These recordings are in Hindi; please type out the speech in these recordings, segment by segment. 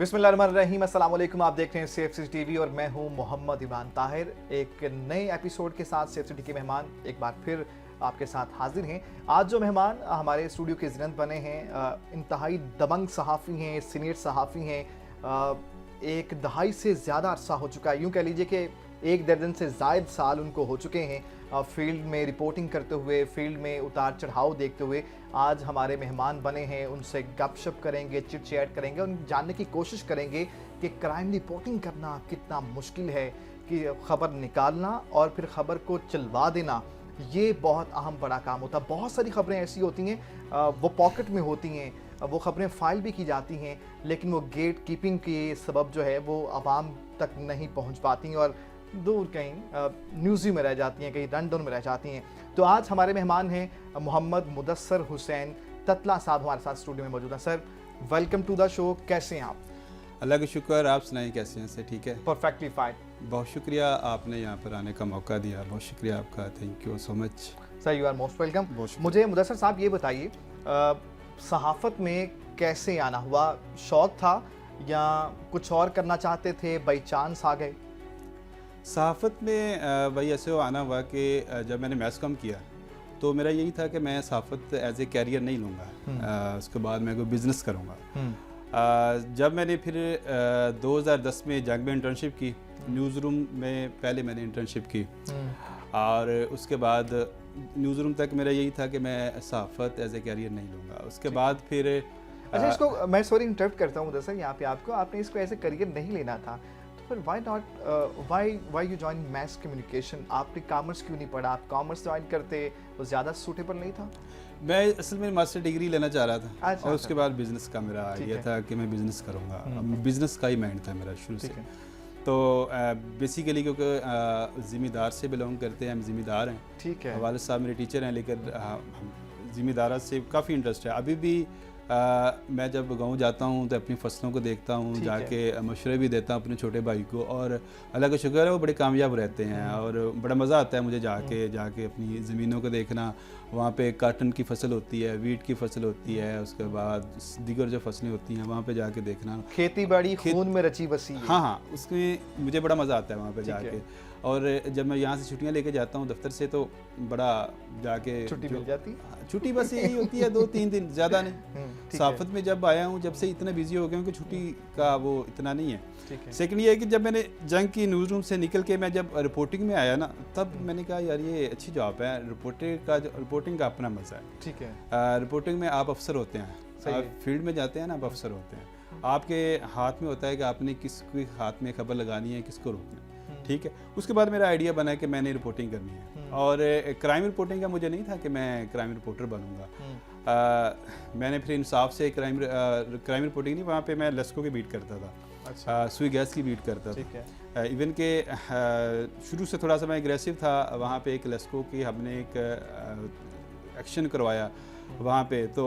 बिस्मिल्लाहिर्रहमानिर्रहीम, अस्सलाम वालेकुम। आप देख रहे हैं CFCity टीवी और मैं हूं मोहम्मद इमरान ताहिर। एक नए एपिसोड के साथ CFCity के मेहमान एक बार फिर आपके साथ हाजिर हैं। आज जो मेहमान हमारे स्टूडियो के ज़िनत बने हैं, इंतहाई दबंग सहाफ़ी हैं, सीनियर सहाफ़ी हैं। एक दहाई से ज़्यादा अरसा हो चुका है, यूँ कह लीजिए कि एक दर्जन से ज़ायद साल उनको हो चुके हैं फील्ड में रिपोर्टिंग करते हुए, फील्ड में उतार चढ़ाव देखते हुए। आज हमारे मेहमान बने हैं, उनसे गपशप करेंगे, चिट चैट करेंगे, उन जानने की कोशिश करेंगे कि क्राइम रिपोर्टिंग करना कितना मुश्किल है, कि ख़बर निकालना और फिर ख़बर को चलवा देना ये बहुत अहम बड़ा काम होता है। बहुत सारी ख़बरें ऐसी होती हैं, वो पॉकेट में होती हैं, वो ख़बरें फ़ाइल भी की जाती हैं, लेकिन वो गेट कीपिंग के सबब जो है वो आवाम तक नहीं पहुंच पाती और दूर कहीं म्यूज़ियम में रह जाती हैं, कहीं रनडाउन में रह जाती हैं। तो आज हमारे मेहमान हैं मोहम्मद मुदस्सर हुसैन ततला साहब, हमारे साथ स्टूडियो में मौजूद हैं। Sir, welcome to the show. कैसे हैं आप? अल्लाह का शुक्र, आप सुनाइए कैसे हैं? से ठीक है, परफेक्टली फाइन। बहुत शुक्रिया आपने यहाँ पर आने का मौका दिया, बहुत शुक्रिया आपका, thank you so much. Sir, you are most welcome. मुझे मुदस्सर साहब ये बताइए, सहाफ़त में कैसे आना हुआ? शौक़ था या कुछ और करना चाहते थे, बाई चांस आ गए? सहाफ़त में भाई ऐसे आना हुआ कि जब मैंने मैथ्स कम किया तो मेरा यही था कि मैं सहाफ़त एज ए कैरियर नहीं लूँगा, उसके बाद मैं कोई बिज़नेस करूँगा। जब मैंने फिर 2010 में जंग में इंटर्नशिप की, न्यूज़ रूम में पहले मैंने इंटर्नशिप की और उसके बाद न्यूज़ रूम तक मेरा यही था कि मैं सहाफ़त एज ए कैरियर नहीं लूँगा। उसके बाद फिर अच्छा, इसको मैं सॉरी इंटरप्ट करता हूँ मुदस्सर यहाँ पे आपको, आपने इसको एज ए करियर नहीं लेना था तो फिर why you join mess communication? आपने कॉमर्स क्यों नहीं पढ़ा? आप कॉमर्स ज्वाइन करते तो ज़्यादा सूटेबल नहीं था? मैं असल में मास्टर डिग्री लेना चाह रहा था। अच्छा, और उसके बाद बिज़नेस का मेरा आइडिया था कि मैं बिज़नेस करूँगा, बिज़नेस का ही माइंड था मेरा शुरू से। तो बेसिकली क्योंकि ज़िम्मेदार से बिलोंग करते हैं, हम ज़िम्मेदार हैं। ठीक है। वालिद साहब मेरे टीचर हैं, लेकिन ज़िम्मेदार से काफ़ी इंटरेस्ट है अभी भी। मैं जब गांव जाता हूं तो अपनी फसलों को देखता हूं, जाके मशवरे भी देता हूं अपने छोटे भाई को, और अल्लाह का शुक्र है वो बड़े कामयाब रहते हैं और बड़ा मज़ा आता है मुझे जाके अपनी ज़मीनों को देखना। वहाँ पे काटन की फसल होती है, वीट की फसल होती है, उसके बाद दीगर जो फसलें होती हैं वहाँ पे जाके देखना। खेती बाड़ी खून में रची बसी है। हाँ, उसमें मुझे बड़ा मज़ा आता है वहाँ पे जाके। और जब मैं यहाँ से छुट्टियाँ लेके जाता हूँ दफ्तर से तो बड़ा जाके छुट्टी मिल जाती? छुट्टी बस यही होती है 2-3 दिन, ज़्यादा नहीं। सहाफ़त में जब आया हूँ, जब से इतना बिजी हो गया हूँ कि छुट्टी का वो इतना नहीं है। सेकंड ये है कि जब मैंने जंग की न्यूज़ रूम से निकल के मैं जब रिपोर्टिंग में आया ना, तब मैंने कहा यार ये अच्छी जॉब है, रिपोर्टिंग का अपना मज़ा है। ठीक है। रिपोर्टिंग में आप अफसर होते हैं, आप फील्ड में जाते हैं ना, आप अफसर होते हैं, आपके हाथ में होता है कि आपने किसके हाथ में खबर लगानी है, किसको रोकना है। ठीक है। उसके बाद मेरा आइडिया बना कि मैंने रिपोर्टिंग करनी है, और क्राइम रिपोर्टिंग का मुझे नहीं था कि मैं क्राइम रिपोर्टर बनूंगा। मैंने फिर इंसाफ से क्राइम रिपोर्टिंग नहीं, वहाँ पे मैं लस्को की बीट करता था। अच्छा। सुई गैस की बीट करता था। इवन के शुरू से थोड़ा सा मैं एग्रेसिव था। वहाँ पे एक लस्को की हमने एक एक्शन करवाया वहाँ पे, तो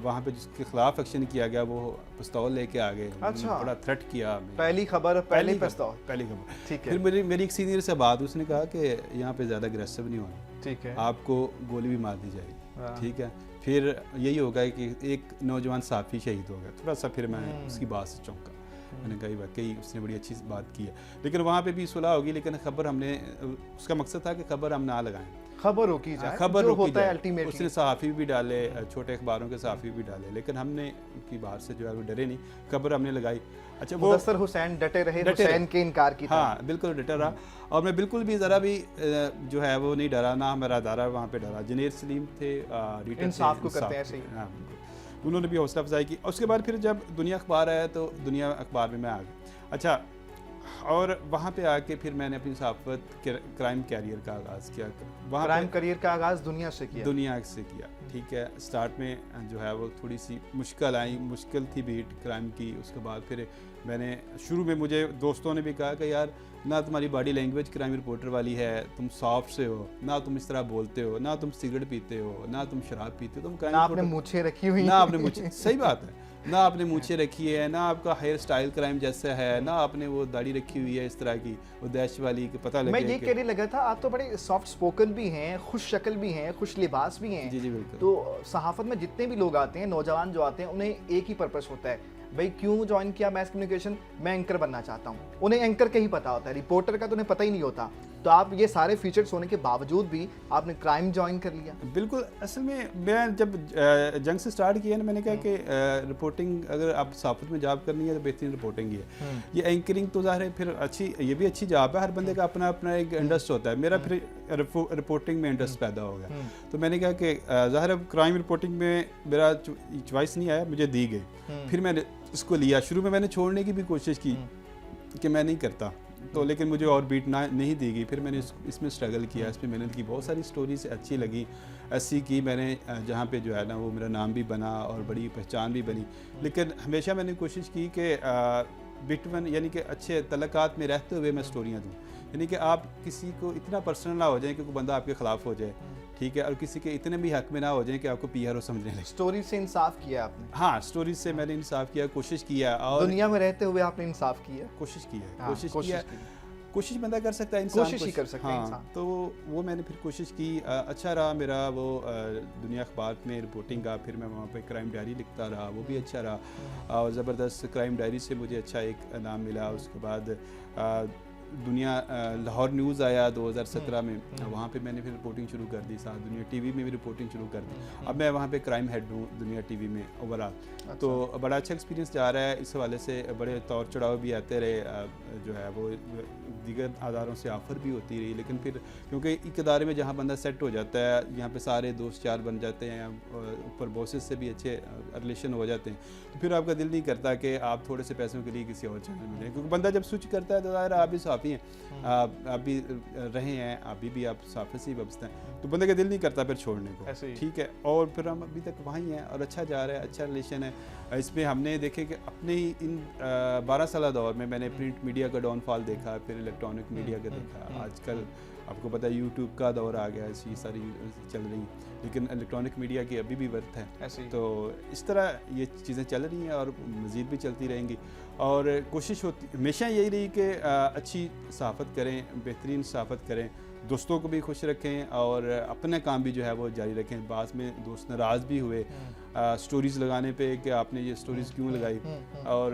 वहाँ पे जिसके खिलाफ एक्शन किया गया वो पिस्तौल लेके आ गए। अच्छा। बड़ा थ्रेट किया। पहली खबर पहली पिस्तौल। पहली खबर। ठीक है। फिर मेरी एक सीनियर से बात, उसने कहा कि यहाँ पे ज़्यादा अग्रेसिव नहीं होना। ठीक है। आपको गोली भी मार दी जाएगी। ठीक है। फिर यही होगा कि एक नौजवान साफ़ी शहीद हो गया। थोड़ा सा फिर मैं उसकी बात से चौंका। मैंने कहा वाकई उसने बड़ी अच्छी बात की है, लेकिन वहाँ पे भी सुलह होगी, लेकिन खबर हमने, उसका मकसद था कि खबर हम ना लगाएं, खबर रोकी जाए, खबर जो रोकी होता है जाए। अल्टीमेटली। उसने सहाफ़ी भी डाले, छोटे अखबारों के सहाफ़ी भी डाले, लेकिन हमने उनकी बात से जो है वो डरे नहीं, खबर हमने लगाई। अच्छा, वो मुदस्सर हुसैन डटे रहे, हुसैन के इनकार की। हाँ, बिल्कुल डटा रहा, और मैं बिल्कुल भी ज़रा भी जो है वो नहीं डरा, ना मेरा दारा वहाँ पे डरा। जनेर सलीम थे, इंसाफ को करते हैं ऐसे ही। हाँ, उन्होंने भी हौसला अफजाई की। उसके बाद फिर जब दुनिया अखबार आया तो दुनिया अखबार में मैं आ गया। अच्छा, और वहाँ पे आके फिर मैंने अपनी सहाफ़त क्राइम कैरियर का आगाज़ किया। वहाँ क्राइम करियर का आगाज़ दुनिया से किया। ठीक है। स्टार्ट में जो है वो थोड़ी सी मुश्किल थी बीट क्राइम की। उसके बाद फिर मैंने शुरू में, मुझे दोस्तों ने भी कहा कि यार ना तुम्हारी बॉडी लैंग्वेज क्राइम रिपोर्टर वाली है, तुम सॉफ्ट से हो, ना तुम इस तरह बोलते हो, ना तुम सिगरेट पीते हो, ना तुम शराब पीते हो, तुम ना आपने मूछें रखी हुई, ना आपने मूछें। सही बात है। ना आपने मूछें रखी है, ना आपका हेयर स्टाइल क्राइम जैसा है, ना आपने वो दाढ़ी रखी हुई है इस तरह की वो दैश वाली कि पता लगे। मैं ये कहने लगा था, आप तो बड़े सॉफ्ट स्पोकन भी हैं, खुश शक्ल भी हैं, खुश लिबास भी हैं। जी जी बिल्कुल। तो सहाफत में जितने भी लोग आते हैं, नौजवान जो आते हैं, उन्हें एक ही पर्पस होता है, भाई क्यों ज्वाइन किया मैस कम्युनिकेशन, मैं एंकर बनना चाहता हूँ। उन्हें एंकर का ही पता होता है, रिपोर्टर का तो उन्हें पता ही नहीं होता। तो आप ये सारे फीचर्स होने के बावजूद भी आपने क्राइम ज्वाइन कर लिया। बिल्कुल, असल में मैं जब जंग से स्टार्ट किया ना, मैंने कहा कि रिपोर्टिंग अगर आप सहाफत में जॉब करनी है तो बेहतरीन रिपोर्टिंग ही है। ये एंकरिंग तो ज़ाहिर है फिर अच्छी, ये भी अच्छी जॉब है, हर बंदे का अपना अपना एक इंटरेस्ट होता है। मेरा फिर रिपोर्टिंग में इंटरेस्ट पैदा हो गया, तो मैंने कहा कि ज़ाहिर है क्राइम रिपोर्टिंग में मेरा चॉइस नहीं आया, मुझे दी गई। फिर मैंने इसको लिया। शुरू में मैंने छोड़ने की भी कोशिश की कि मैं नहीं करता, तो लेकिन मुझे और बीट नहीं दी गई। फिर मैंने इसमें स्ट्रगल किया, इसमें मेहनत की, बहुत सारी स्टोरीज अच्छी लगी, ऐसी की मैंने जहाँ पे जो है ना वो मेरा नाम भी बना और बड़ी पहचान भी बनी। लेकिन हमेशा मैंने कोशिश की कि बिटवन यानी कि अच्छे तल्लुकात में रहते हुए मैं स्टोरियाँ दूँ, यानी कि आप किसी को इतना पर्सनल ना हो जाए कि कोई बंदा आपके ख़िलाफ़ हो जाए, ठीक है, और किसी के इतने भी हक में ना हो जाए कि आपको पीआरओ समझने लगे। स्टोरी से इंसाफ किया आपने? हाँ, स्टोरी से मैंने इंसाफ किया, कोशिश किया, और दुनिया में रहते हुए आपने इंसाफ किया, कोशिश की है। हाँ, कोशिश बंदा कर सकता है, इंसान कोशिश ही कर सकता है इंसान। तो वो मैंने फिर कोशिश की। अच्छा रहा मेरा वो दुनिया अखबार में रिपोर्टिंग का। फिर मैं वहाँ पे क्राइम डायरी लिखता रहा, वो भी अच्छा रहा, और ज़बरदस्त क्राइम डायरी से मुझे अच्छा एक नाम मिला। उसके बाद दुनिया लाहौर न्यूज़ आया 2017 में, वहाँ पे मैंने फिर रिपोर्टिंग शुरू कर दी। साथ दुनिया टीवी में भी रिपोर्टिंग शुरू कर दी। अब मैं वहाँ पे क्राइम हेड हूँ दुनिया टीवी में ओवरऑल। तो बड़ा अच्छा एक्सपीरियंस जा रहा है। इस हवाले से बड़े तौर चढ़ाव भी आते रहे, जो है वो दीगर अदारों से ऑफ़र भी होती रही, लेकिन फिर क्योंकि एक अदारे में जहाँ बंदा सेट हो जाता है, यहाँ पे सारे दोस्त यार बन जाते हैं, ऊपर बॉसेस से भी अच्छे रिलेशन हो जाते हैं, तो फिर आपका दिल नहीं करता कि आप थोड़े से पैसों के लिए किसी और चैनल में जाएँ, क्योंकि बंदा जब स्विच करता है तो ज़ाहिर आप भी साफ़ी हैं, आप भी रहे हैं, अभी भी आप साफ़े से ही वाबस्ता हैं, तो बंदे का दिल नहीं करता फिर छोड़ने को, ठीक है। और फिर हम अभी तक वहीं हैं और अच्छा जा रहा है, अच्छा रिलेशन है। इसमें हमने देखे कि अपने ही इन 12 साल दौर में मैंने प्रिंट मीडिया का डाउनफॉल देखा, फिर इलेक्ट्रॉनिक मीडिया का देखा। आजकल आपको पता है यूट्यूब का दौर आ गया, ऐसी सारी चल रही, लेकिन इलेक्ट्रॉनिक मीडिया की अभी भी वर्थ है। तो इस तरह ये चीज़ें चल रही हैं और मज़ीद भी चलती रहेंगी। और कोशिश होती हमेशा यही रही कि अच्छी सहाफ़त करें, बेहतरीन सहाफ़त करें, दोस्तों को भी खुश रखें और अपना काम भी जो है वो जारी रखें। बाद में दोस्त नाराज़ भी हुए स्टोरीज़ लगाने पे कि आपने ये स्टोरीज़ क्यों लगाई। और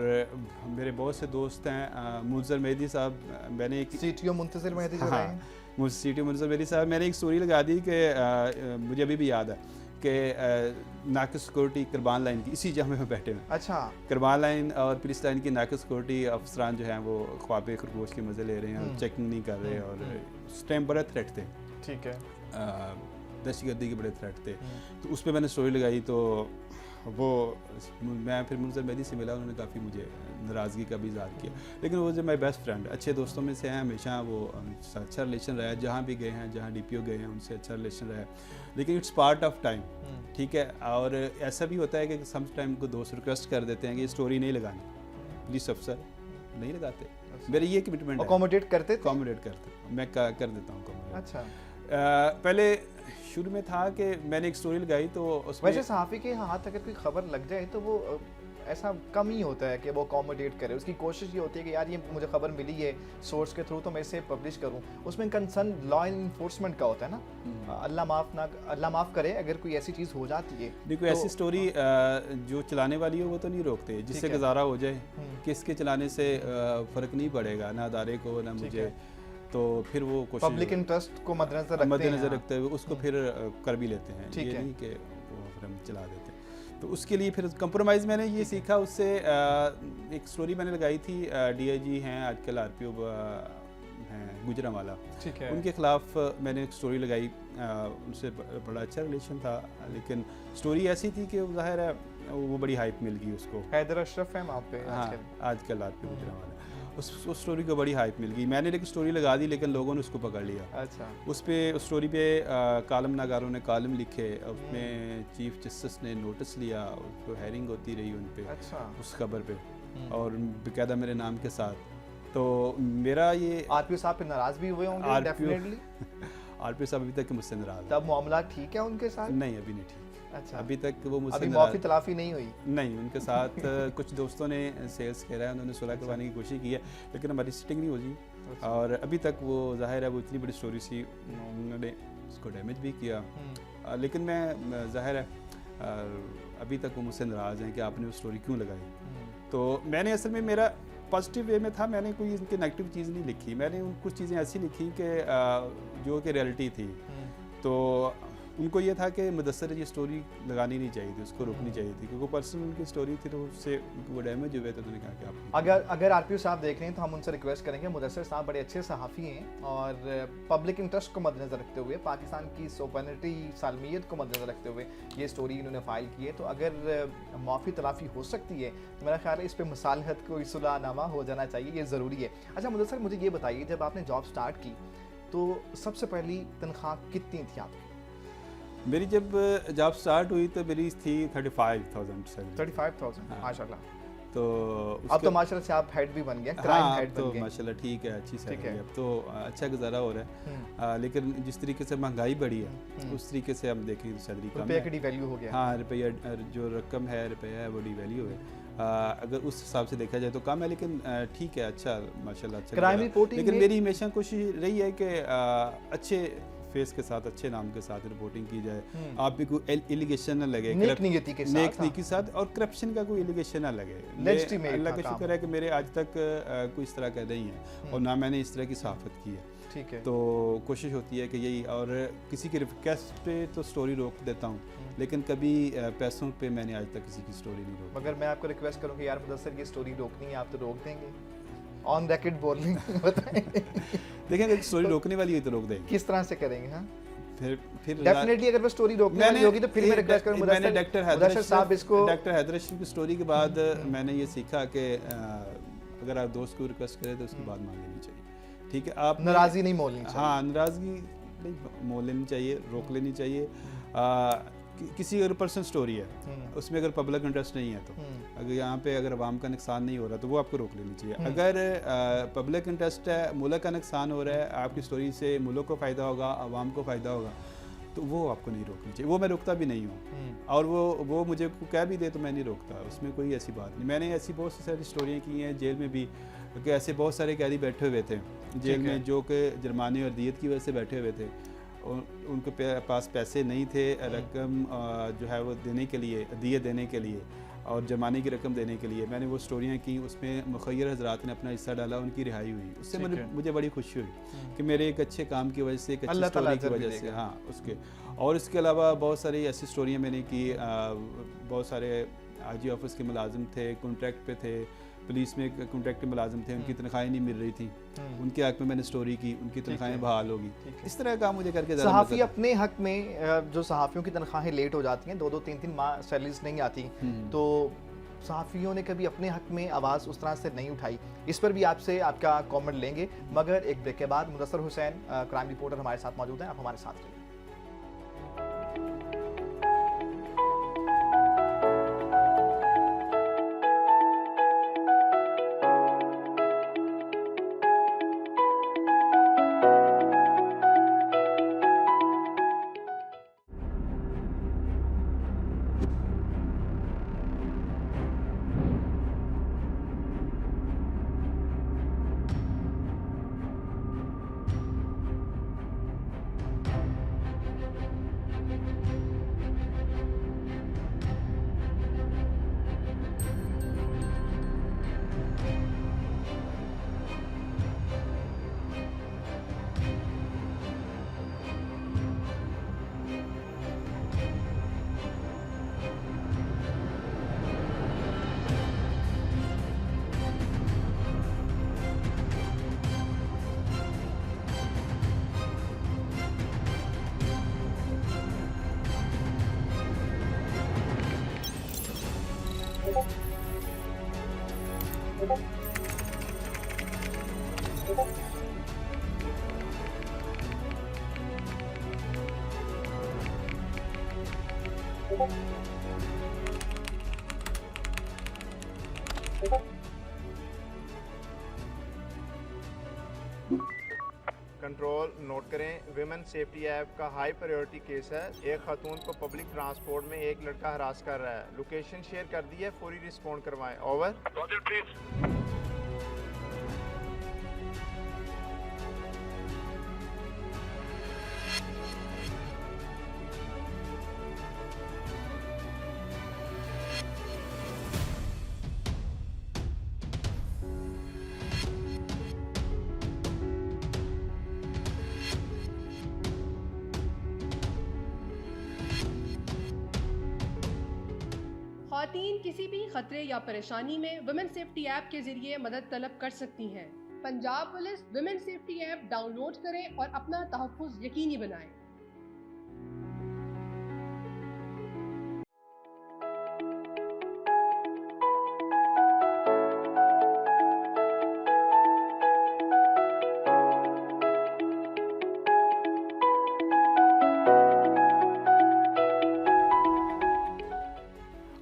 मेरे बहुत से दोस्त हैं, मुंज़र मेहदी साहब, मैंने एक सीटीओ मुंतज़िर मेहदी जो रहे हैं, सीटीओ मुंज़र मेहदी साहब, मैंने एक स्टोरी लगा दी कि मुझे अभी भी याद है कि नाकिस सिक्योरिटी करबान लाइन की इसी जगह में बैठे हुए। अच्छा, करबान लाइन और पुलिस लाइन की नाकिस सिक्योरिटी अफसरान जो हैं वो ख्वाब खरगोश के मज़े ले रहे हैं, चेकिंग नहीं कर रहे, और उस टाइम बड़े थ्रेट थे, ठीक है, दहशतगर्दी के बड़े थ्रेट थे। तो उस पर मैंने स्टोरी लगाई, तो वो मैं फिर मुंज़र मेहदी से मिला, उन्होंने काफ़ी मुझे नाराज़गी का भी इज़हार किया, लेकिन वो जो माई बेस्ट फ्रेंड, अच्छे दोस्तों में से हैं, हमेशा वो अच्छा रिलेशन रहा है, जहाँ भी गए हैं, जहाँ DPO गए हैं उनसे अच्छा रिलेशन रहा है, लेकिन इट्स पार्ट ऑफ टाइम, ठीक है। और ऐसा भी होता है कि सम टाइम को दोस्त रिक्वेस्ट कर देते हैं कि ये स्टोरी नहीं लगानी, प्लीज़ अफसर, नहीं लगाते। मेरी ये कमिटमेंट है। अकोमोडेट करते, मैं कर देता हूँ। अच्छा, पहले शुरू में था कि मैंने एक स्टोरी लगाई, तो उसमें वैसे सहाफ़ी के हाथ अगर कोई खबर लग जाए तो वो ऐसा कम ही होता है कि वो अकोमोडेट करे। उसकी कोशिश ये होती है कि यार ये मुझे खबर मिली है सोर्स के थ्रू, तो मैं इसे पब्लिश करूं। उसमें कंसर्न लॉ इन्फोर्समेंट का होता है ना, अल्लाह माफ़ करे अगर कोई ऐसी चीज़ हो जाती है। देखो, ऐसी स्टोरी जो चलाने वाली हो वो तो नहीं रोकते, जिससे गुजारा हो जाए, किसके चलाने से फ़र्क नहीं पड़ेगा, ना अदारे को ना मुझे, तो फिर वो पब्लिक इंटरेस्ट को मद्देनजर रखते हुए उसको फिर कर भी लेते हैं, ये नहीं कि वो फिर हम चला देते। तो उसके लिए फिर कंप्रोमाइज़ मैंने ये सीखा उससे। एक स्टोरी मैंने लगाई थी, DIG हैं आजकल, RPO हैं गुजरांवाला, ठीक है, उनके ख़िलाफ़ मैंने एक स्टोरी लगाई। उनसे बड़ा अच्छा रिलेशन था, लेकिन स्टोरी ऐसी थी कि ज़ाहिर है वो बड़ी हाइप मिल गई उसको। हैदर अशरफ है वहाँ पे, हाँ, आजकल RPO गुजरांवाला, उस स्टोरी को बड़ी हाइप मिल गई। मैंने एक स्टोरी लगा दी, लेकिन लोगों ने उसको पकड़ लिया। अच्छा, उस स्टोरी पे कालम नगारों ने कालम लिखे, उसमें चीफ जस्टिस ने नोटिस लिया, उसको हेयरिंग होती रही उन पे, अच्छा, उस खबर पे, और बेकायदा मेरे नाम के साथ। तो मेरा ये RPO साहब पे नाराज़ भी हुए होंगे डेफिनेटली। RPO साहब अभी तक मुझसे नाराज़। तब मामला ठीक है उनके साथ? नहीं, अभी नहीं ठीक। अच्छा। अभी तक वो मुझसे अभी नाराज- माफी तलाफी नहीं हुई? नहीं, उनके साथ कुछ दोस्तों ने सेल्स करा है, उन्होंने सुलह करवाने की कोशिश की है, लेकिन हमारी सिटिंग नहीं होगी। अच्छा। और अभी तक वो ज़ाहिर है वो इतनी बड़ी स्टोरी सी, उन्होंने उसको डैमेज भी किया। लेकिन मैं ज़ाहिर है अभी तक वो मुझसे नाराज़ हैं कि आपने वो स्टोरी क्यों लगाई। तो मैंने असल में मेरा पॉजिटिव वे में था, मैंने कोई इनकी नेगेटिव चीज़ नहीं लिखी, मैंने उन कुछ चीज़ें ऐसी लिखी कि जो कि रियलिटी थी। तो उनको ये था कि मुदस्सर ये स्टोरी लगानी नहीं चाहिए थी, उसको रोकनी चाहिए थी, क्योंकि पर्सनल उनकी स्टोरी थी, तो उससे वो डैमेज हुए, तो उन्होंने कहा कि आप अगर आरपीओ साहब देख रहे हैं तो हम उनसे रिक्वेस्ट करेंगे, मुदस्सर साहब बड़े अच्छे सहाफ़ी हैं और पब्लिक इंटरेस्ट को मद्देनज़र रखते हुए, पाकिस्तान की सोपनिटी सालमियत को मद्देनज़र रखते हुए ये स्टोरी इन्होंने फाइल की है। तो अगर माफ़ी तलाफ़ी हो सकती है तो मेरा ख्याल है इस पर मुसालहत कोई सुलहनामा हो जाना चाहिए, ये ज़रूरी है। अच्छा मुदस्सर, मुझे ये बताइए, जब आपने जॉब स्टार्ट की तो सबसे पहली तनख्वाह कितनी थी आपकी? मेरी जब जॉब स्टार्ट हुई तो मेरी थी 35,000 सैलरी। 35,000, हाँ। माशाल्लाह। तो अब तो माशाल्लाह से आप हेड भी बन गए, क्राइम हाँ, हेड तो बन गए। माशाल्लाह ठीक है, अच्छी ठीक सैलरी है। है, अब तो अच्छा गुजारा हो रहा है। लेकिन जिस तरीके से महंगाई बढ़ी है उस तरीके से हम देखें तो सैलरी कम रुपये है। की डिवैल्यू हो गया। हाँ, रुपया जो रकम है, रुपया है, वो डिवैल्यू है। अगर उस हिसाब से देखा जाए तो कम है, लेकिन ठीक है, अच्छा माशाल्लाह अच्छा क्राइम गुजारा। रिपोर्टिंग लेकिन में- मेरी हमेशा कोशिश रही है कि अच्छे फेस के साथ, अच्छे नाम के साथ रिपोर्टिंग की जाए। आप भी कोई एलिगेशन ना लगे, नेक नियति के साथ, नेक नियति के साथ, और करप्शन का कोई एलिगेशन ना लगे। Legitimate अल्लाह का का काम। शुक्र है कि मेरे आज तक कोई इस तरह का नहीं है, और ना मैंने इस तरह की सहाफत की है। ठीक है। तो कोशिश होती है कि यही, और किसी की रिक्वेस्ट पे तो स्टोरी रोक देता हूँ, लेकिन कभी पैसों पे मैंने आज तक किसी की स्टोरी नहीं रोकी। मगर मैं आपको रिक्वेस्ट करूँ कि यार मुदस्सर ये स्टोरी रोकनी है, आप तो रोक देंगे? ऑन रैकेट बोल रही हैं, बताएं। देखें, अगर स्टोरी रोकने वाली हुई तो रोक देंगे। किस तरह से करेंगे? हाँ, फिर डेफिनेटली अगर वो स्टोरी रोकने वाली होगी तो फिर मैं रिक्वेस्ट करूँ मैंने डॉक्टर मुदस्सर साहब इसको डॉक्टर हैदर अशरफ की स्टोरी के बाद मैंने ये सीखा कि अगर आप दोस्त को रिक्वेस्ट करें तो उसकी बात मान लेनी चाहिए। ठीक है, आप नाराज़गी नहीं मोलनी चाहिए। हाँ, नाराज़गी नहीं मोल लेनी चाहिए, रोक लेनी चाहिए। किसी अगर पर्सनल स्टोरी है, उसमें अगर पब्लिक इंटरेस्ट नहीं है, तो अगर यहाँ पे अगर आवाम का नुकसान नहीं हो रहा तो वो आपको रोक लेनी चाहिए। अगर पब्लिक इंटरेस्ट है, मुल्क का नुकसान हो रहा है, आपकी स्टोरी से मुल्क को फ़ायदा होगा, आवाम को फ़ायदा होगा, तो वो आपको नहीं रोकनी चाहिए। वो मैं रोकता भी नहीं हूँ, और वो मुझे कह भी दे तो मैं नहीं रोकता, उसमें कोई ऐसी बात नहीं। मैंने ऐसी बहुत सारी स्टोरियाँ की हैं जेल में भी, कि ऐसे बहुत सारे कैदी बैठे हुए थे जेल में, जो कि जुर्माने और दियत की वजह से बैठे हुए थे, और उनके पास पैसे नहीं थे रकम जो है वो देने के लिए, दिए देने के लिए और जुर्माने की रकम देने के लिए। मैंने वो स्टोरियाँ की, उसमें मुखय्यर हजरात ने अपना हिस्सा डाला, उनकी रिहाई हुई। उससे मुझे बड़ी खुशी हुई कि मेरे एक अच्छे काम की वजह से, एक अच्छी स्टोरी की वजह से, हाँ उसके। और इसके अलावा बहुत सारी ऐसी स्टोरियाँ मैंने की। बहुत सारे आजी ऑफिस के मुलाजिम थे, कॉन्ट्रैक्ट पे थे, पुलिस में कॉन्ट्रैक्ट के मुलाजिम थे, उनकी तनख्वाहें नहीं मिल रही थी, उनके हक में मैंने स्टोरी की, उनकी तनख्वाहें बहाल होगी। इस तरह का मुझे करके सहाफ़ी अपने हक में, जो सहाफ़ियों की तनख्वाहें लेट हो जाती हैं, 2-2 3-3 माह सैलरीज नहीं आती, तो सहाफ़ियों ने कभी अपने हक में आवाज़ उस तरह से नहीं उठाई। इस पर भी आपसे आपका कमेंट लेंगे, मगर एक ब्रेक के बाद। मुदस्सर हुसैन क्राइम रिपोर्टर हमारे साथ मौजूद हैं, आप हमारे साथ रहिए। कंट्रोल नोट करें, विमेन सेफ्टी ऐप का हाई प्रायोरिटी केस है। एक खातून को पब्लिक ट्रांसपोर्ट में एक लड़का हरास कर रहा है। लोकेशन शेयर कर दी है, फौरी रिस्पॉन्ड करवाएं। ओवर। ख़वातीन किसी भी खतरे या परेशानी में वुमेन सेफ्टी ऐप के जरिए मदद तलब कर सकती हैं। Punjab police women safety app download करें और अपना तहफ़्फ़ुज़ यकीनी बनाएं।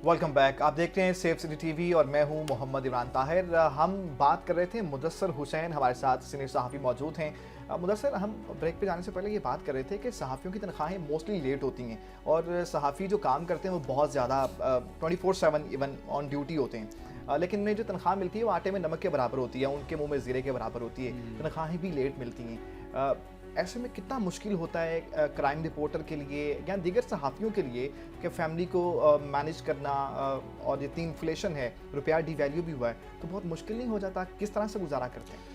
Welcome back. आप देख रहे हैं सेफ सिटी टीवी और मैं हूं मोहम्मद इमरान ताहिर। हम बात कर रहे थे, मुदस्सर हुसैन हमारे साथ सीनियर सहाफ़ी मौजूद हैं। मुदस्सर, हम ब्रेक पे जाने से पहले ये बात कर रहे थे कि सहाफ़ियों की तनख्वाहें मोस्टली लेट होती हैं और सहाफ़ी जो काम करते हैं वो बहुत ज़्यादा 24/7 इवन ऑन ड्यूटी होते हैं, लेकिन उन्हें जो तनख्वाह मिलती है वो आटे में नमक के बराबर होती है, उनके मुँह में ज़ीरे के बराबर होती है। तनख्वाहें भी लेट मिलती हैं। ऐसे में कितना मुश्किल होता है क्राइम रिपोर्टर के लिए या दीगर सहाफ़ियों के लिए कि फैमिली को मैनेज करना, और जितनी इन्फ्लेशन है, रुपया डिवैल्यू भी हुआ है, तो बहुत मुश्किल नहीं हो जाता? किस तरह से गुजारा करते हैं?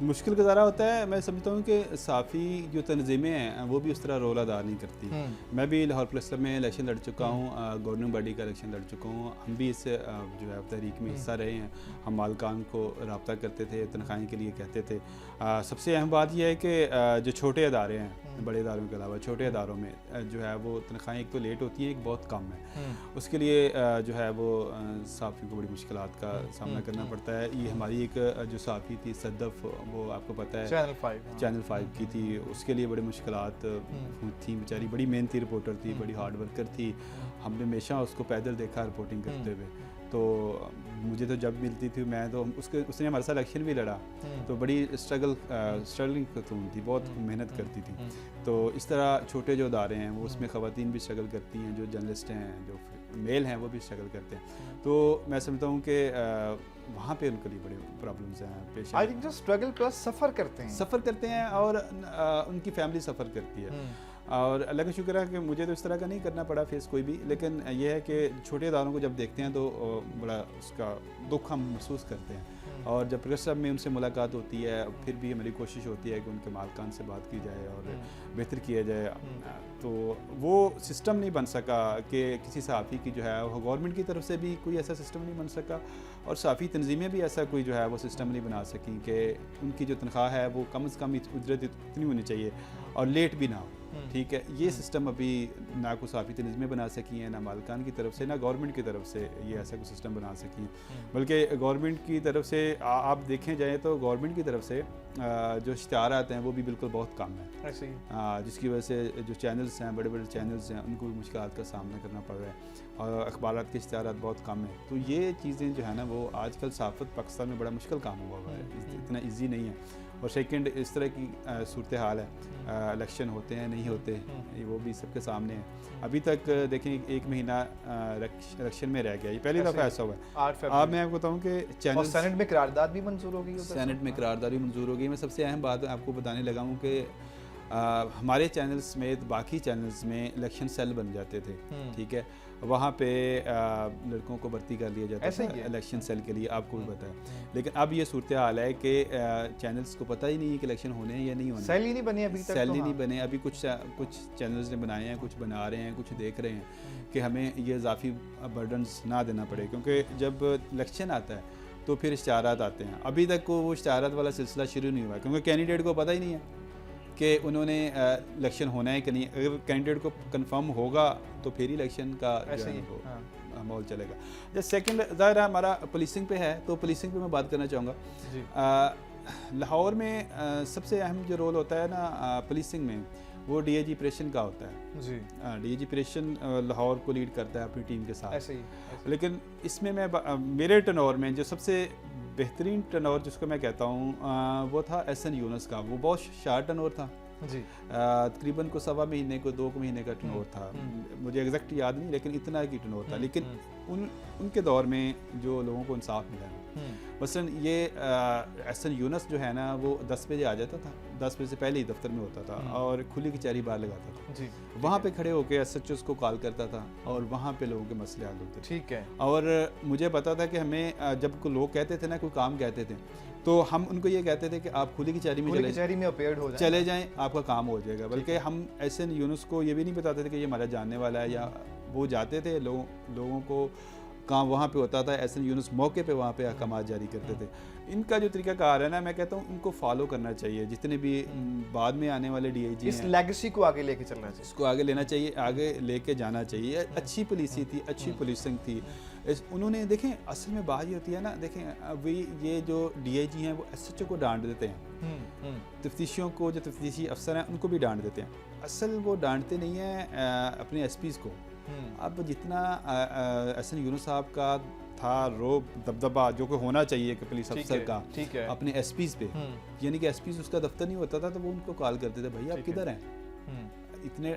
मुश्किल गुजारा होता है। मैं समझता हूँ कि साफ़ी जो तंजीमें हैं वो भी उस तरह रोल अदा नहीं करती। मैं भी लाहौर पुलिस में इलेक्शन लड़ चुका हूँ, गवर्निंग बॉडी का इलेक्शन लड़ चुका हूँ। हम भी इस जो है तहरीक में हिस्सा रहे हैं। हम मालकान को रब्ता करते थे, तनख्वाहें के लिए कहते थे। सबसे अहम बात यह है कि जो छोटे अदारे हैं, बड़े इदारों के अलावा छोटे इदारों में जो है वो तनख्वाहें एक तो लेट होती हैं, एक बहुत कम है। उसके लिए जो है वो साफ़ी को बड़ी मुश्किलात का सामना करना पड़ता है। ये हमारी एक जो साफ़ी थी सदफ, वो आपको पता है चैनल 5 की थी, उसके लिए बड़ी मुश्किलात थी। बेचारी बड़ी मेहनती रिपोर्टर थी, बड़ी हार्ड वर्कर थी। हमने हमेशा उसको पैदल देखा रिपोर्टिंग करते हुए। तो मुझे तो जब मिलती थी, मैं तो उसने हमारे साथ इलेक्शन भी लड़ा, तो बड़ी स्ट्रगलिंग खतून थी, बहुत मेहनत करती थी। तो इस तरह छोटे जो अदारे हैं वो उसमें ख़वातीन भी स्ट्रगल करती हैं, जो जर्नलिस्ट हैं, जो मेल हैं, वो भी स्ट्रगल करते हैं। तो मैं समझता हूँ कि वहाँ पे उनके लिए बड़े प्रॉब्लम्स हैं पेश। आई थिंक जो स्ट्रगल प्लस सफ़र करते हैं और उनकी फैमिली सफ़र करती है। और अल्लाह का शुक्र है कि मुझे तो इस तरह का नहीं करना पड़ा फेस कोई भी, लेकिन यह है कि छोटे इदारों को जब देखते हैं तो बड़ा उसका दुख हम महसूस करते हैं। और जब प्रेस क्लब में उनसे मुलाकात होती है, फिर भी हमारी कोशिश होती है कि उनके मालकान से बात की जाए और बेहतर किया जाए। तो वो सिस्टम नहीं बन सका कि किसी सहाफ़ी की जो है वो गवर्नमेंट की तरफ से भी कोई ऐसा सिस्टम नहीं बन सका, और सहाफ़ी तंजीमें भी ऐसा कोई जो है वो सिस्टम नहीं बना सकी कि उनकी जो तनख्वाह है वो कम से कम उजरत इतनी होनी चाहिए और लेट भी ना हो। ठीक है, ये सिस्टम अभी ना कोई सहाफ़ी तंजीमें बना सकी हैं, ना मालकान की तरफ से, ना गवर्नमेंट की तरफ से ये ऐसा कोई सिस्टम बना सकी हैं। बल्कि गवर्नमेंट की तरफ से आप देखें जाए तो गवर्नमेंट की तरफ से जो इश्तिहार आते हैं वो भी बिल्कुल बहुत कम है। ऐसे ही जिसकी वजह से जो चैनल्स हैं, बड़े बड़े चैनल्स हैं, उनको भी मुश्किलात का सामना करना पड़ रहा है और अखबारात के इश्तिहार बहुत कम है। तो ये चीज़ें जो है ना, वो आजकल सहाफ़त पाकिस्तान में बड़ा मुश्किल काम हुआ है, इतना ईजी नहीं है। और सेकंड, इस तरह की सूरत हाल है, इलेक्शन होते हैं नहीं होते, वो भी सबके सामने है। अभी तक देखें 1 महीना इलेक्शन में रह गया, ये पहली दफ़ा ऐसा हुआ है। अब मैं आपको बताऊँ कि चैनल सेनेट में करारदाद भी मंजूर हो गई, सेनेट में करारदाद भी मंजूर हो गई। मैं सबसे अहम बात आपको बताने लगा हूँ कि हमारे चैनल समेत बाकी चैनल्स में इलेक्शन सेल बन जाते थे। ठीक है, वहाँ पे लड़कों को भर्ती कर लिया जाता था इलेक्शन सेल के लिए, आपको भी पता है। लेकिन अब ये सूरत हाल है कि चैनल्स को पता ही नहीं है कि इलेक्शन होने हैं या नहीं होने। सेल ही नहीं बने अभी तक, सेल ही नहीं बने अभी। कुछ चैनल्स ने बनाए हैं, कुछ बना रहे हैं, कुछ देख रहे हैं कि हमें ये इजाफी बर्डन्स ना देना पड़े, क्योंकि जब इलेक्शन आता है तो फिर इश्तिहारात आते हैं। अभी तक को वो इश्तिहारात वाला सिलसिला शुरू नहीं हुआ, क्योंकि कैंडिडेट को पता ही नहीं है कि उन्होंने इलेक्शन होना है कि नहीं। अगर कैंडिडेट को कंफर्म होगा तो फिर ही इलेक्शन का माहौल चलेगा। जब सेकंड ज़ाहिर हमारा पुलिसिंग पे है, तो पुलिसिंग पे मैं बात करना चाहूँगा। लाहौर में सबसे अहम जो रोल होता है ना पुलिसिंग में, वो डीएजी ऑपरेशन का होता है जी। डीएजी ऑपरेशन लाहौर को लीड करता है अपनी टीम के साथ। ऐसे ही। लेकिन इसमें मैं मेरे टर्नओवर में जो सबसे बेहतरीन टर्नओवर जिसको मैं कहता हूँ वो था एहसन यूनुस का। वो बहुत शार्ट टर्नओवर था जी। तकरीबन को 1.25 महीने को 2 महीने का टर्नओवर था, मुझे एग्जैक्ट याद नहीं, लेकिन इतना की टर्नओवर था। लेकिन उनके दौर में जो लोगों को इंसाफ मिला मसलन ये एहसन यूनुस जो है ना वो 10 बजे आ जाता था, 10 बजे से पहले ही दफ्तर में होता था और खुली कचहरी बाहर लगाता था जी। वहाँ पे खड़े होकर SHOs को कॉल करता था और वहाँ पे लोगों के मसले हल होते थे। ठीक है। और मुझे पता था कि हमें जब लोग कहते थे ना कोई काम कहते थे तो हम उनको ये कहते थे कि आप खुली कचहरी में चले जाएं, आपका काम हो जाएगा। बल्कि हम एहसन यूनुस को ये भी नहीं बताते थे कि ये हमारा जानने वाला है, या वो जाते थे लोगों को काम वहाँ पे होता था, एहसन यूनुस मौके पे वहाँ पे अहकाम जारी करते थे। इनका जो तरीकाकार है ना, मैं कहता हूँ इनको फॉलो करना चाहिए। जितने भी बाद में आने वाले DIG इस लेगेसी को आगे लेके चलना चाहिए, इसको आगे लेना चाहिए, आगे लेके जाना चाहिए। अच्छी पुलिसी थी, अच्छी पुलिसिंग थी। उन्होंने देखें, असल में बात ये होती है ना, देखें अभी ये जो DIG हैं वो SHO को डांट देते हैं, तफ्तीशियों को, जो तफ्तीशी अफसर हैं उनको भी डांट देते हैं। असल वो डांटते नहीं हैं अपने SPs को। अब जितना एहसन यूनुस साहब का था रोब दबदबा जो कि होना चाहिए कि पुलिस अफसर का अपने SPs पे, यानी कि SPs उसका दफ्तर नहीं होता था तो वो उनको कॉल करते थे, भैया आप किधर हैं,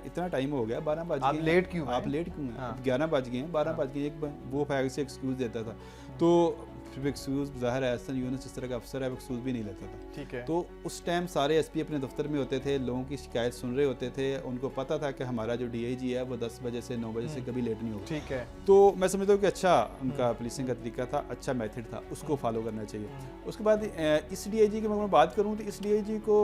इतना टाइम हो गया, 12 बज गए, आप लेट क्यों हैं, 11 बज गए हैं, 12 बज गए, वो फैग से एक्सक्यूज़ देता था। तो फिर एक्सक्यूज़ ज़ाहिर है एहसन यूनुस इस तरह का अफसर है, एक्सक्यूज़ भी नहीं लेता था। ठीक है। तो उस टाइम सारे SP अपने दफ्तर में होते थे, लोगों की शिकायत सुन रहे होते थे, उनको पता था कि हमारा जो DIG है वो 10 बजे से 9 बजे से कभी लेट नहीं होगा। ठीक है। तो मैं समझता हूँ कि अच्छा उनका पुलिसिंग का तरीका था, अच्छा मेथड था, उसको फॉलो करना चाहिए। उसके बाद इस DIG की मैं बात करूँ तो इस DIG को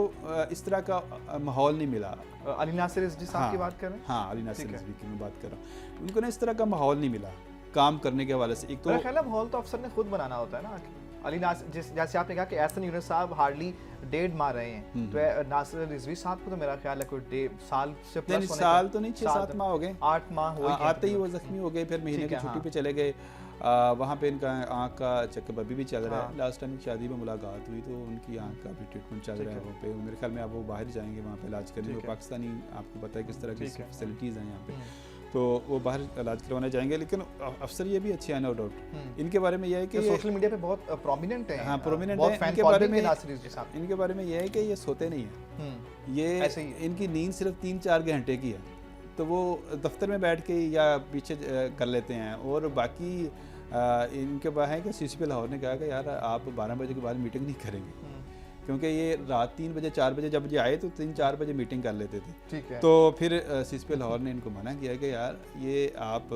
इस तरह का माहौल नहीं मिला। अली नासिर रिजवी साहब की बात कर रहे हैं? हाँ, अली नासिर रिजवी की मैं बात कर रहा हूँ। उनको ना इस तरह का माहौल नहीं मिला काम करने के हवाले से। एक तो मेरा ख्याल है माहौल तो अफसर ने खुद बनाना होता है ना। अली नासिर, जैसे आपने कहा कि एहसन यूनुस साहब हार्डली 1.5 माह रहे हैं, तो नासिर रिजवी साहब को तो मेरा ख्याल है कोई 1.5 साल से प्लस होने, साल तो नहीं, 6-7 माह हो गए, 8 माह हो गए, आते ही वो जख्मी हो गए, फिर महीने की छुट्टी पे चले गए। वहाँ पे इनका आँख का चेकअप अभी भी चल रहा है। लास्ट टाइम शादी में मुलाकात हुई तो उनकी आँख का भी ट्रीटमेंट चल रहा है वहाँ पे। मेरे ख्याल में अब वो बाहर जाएंगे वहाँ पे इलाज करने। वो पाकिस्तानी, आपको पता है किस तरह की फैसिलिटीज़ हैं यहाँ पे, तो वो बाहर इलाज करवाने जाएंगे। लेकिन अफसर ये भी अच्छे हैं, नो डाउट। इनके बारे में यह है कि सोशल मीडिया पे बहुत प्रोमिनेंट है। हाँ, प्रोमिनेंट है। इनके बारे में यह है कि ये सोते नहीं है, ये इनकी नींद सिर्फ 3-4 घंटे की है, तो वो दफ्तर में बैठ के या पीछे कर लेते हैं। और बाकी इनके बाद है कि CCP लाहौर ने कहा कि यार आप 12 बजे के बाद मीटिंग नहीं करेंगे, क्योंकि ये रात 3 बजे 4 बजे जब ये आए तो 3-4 बजे मीटिंग कर लेते थे। ठीक है। तो फिर CCP लाहौर ने इनको मना किया कि यार ये आप